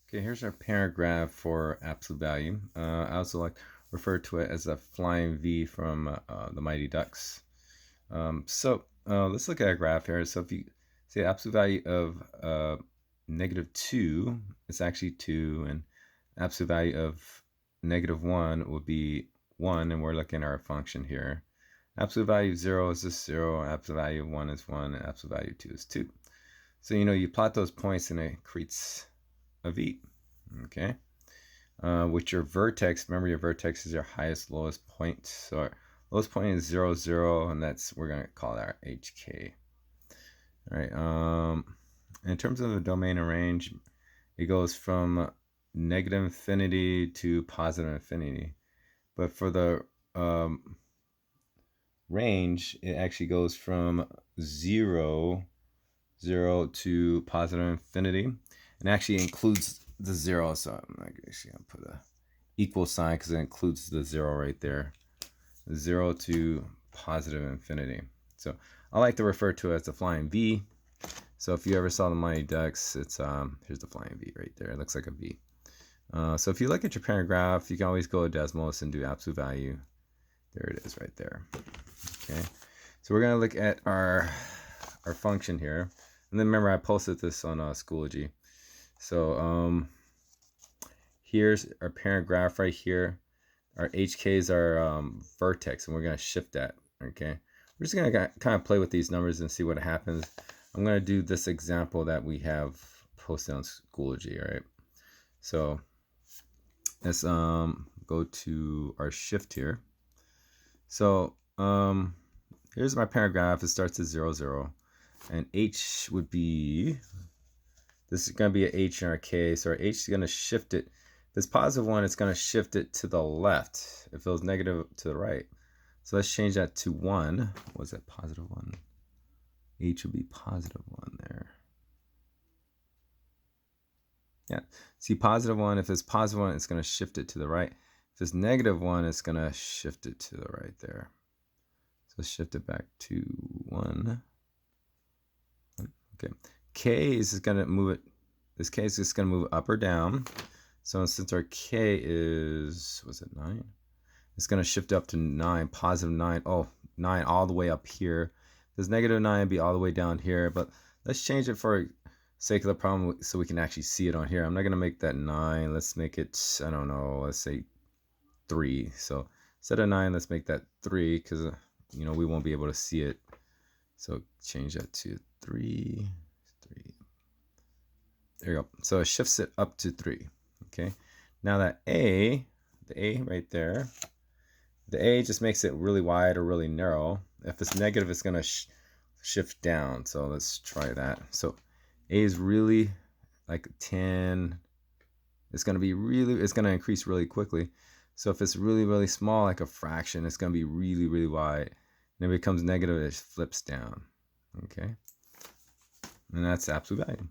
Okay, here's our paragraph for absolute value. I also like refer to it as a flying V from the Mighty Ducks. Let's look at a graph here. So if you say absolute value of -2, it's actually 2, and absolute value of -1 would be 1, and we're looking at our function here. Absolute value of 0 is just 0, absolute value of 1 is 1, and absolute value of 2 is 2. So, you plot those points and it creates a V, okay? With your vertex, remember your vertex is your highest, lowest point. So our lowest point is 0, 0, and we're going to call that our HK. All right. In terms of the domain and range, it goes from negative infinity to positive infinity. But for the range, it actually goes from 0 to positive infinity, and actually includes the 0. So I'm actually gonna put a equal sign because it includes the 0 right there. 0 to positive infinity. So I like to refer to it as the flying V. So if you ever saw the Mighty Ducks, it's here's the flying V right there. It looks like a V. So if you look at your parent graph, you can always go to Desmos and do absolute value. There it is right there. Okay. So we're gonna look at our function here. And then remember, I posted this on Schoology. So here's our parent graph right here. Our HK is our vertex, and we're going to shift that, okay? We're just going to kind of play with these numbers and see what happens. I'm going to do this example that we have posted on Schoology, all right? So let's go to our shift here. So here's my parent graph. It starts at 0, 0. And H would be, this is going to be an H in our K. So our H is going to shift it. If it's positive 1, it's going to shift it to the left. If it was negative, to the right. So let's change that to 1. Was that positive 1? H would be positive 1 there. Yeah. See, positive 1, if it's positive 1, it's going to shift it to the right. If it's negative 1, it's going to shift it to the right there. So shift it back to 1. Okay. K is going to move it. This K is just going to move up or down. So since our K is, was it 9? It's going to shift up to 9, positive 9. Oh, 9 all the way up here. If there's negative 9, it'd be all the way down here. But let's change it for sake of the problem so we can actually see it on here. I'm not going to make that 9. Let's make it, I don't know, let's say 3. So instead of 9, let's make that 3 because, we won't be able to see it. So change that to 3. There you go. So it shifts it up to 3. Okay. Now that the A right there, the A just makes it really wide or really narrow. If it's negative, it's going to shift down. So let's try that. So A is really like 10. It's going to increase really quickly. So if it's really, really small, like a fraction, it's going to be really, really wide. And if it becomes negative, it flips down. Okay. And that's absolute value.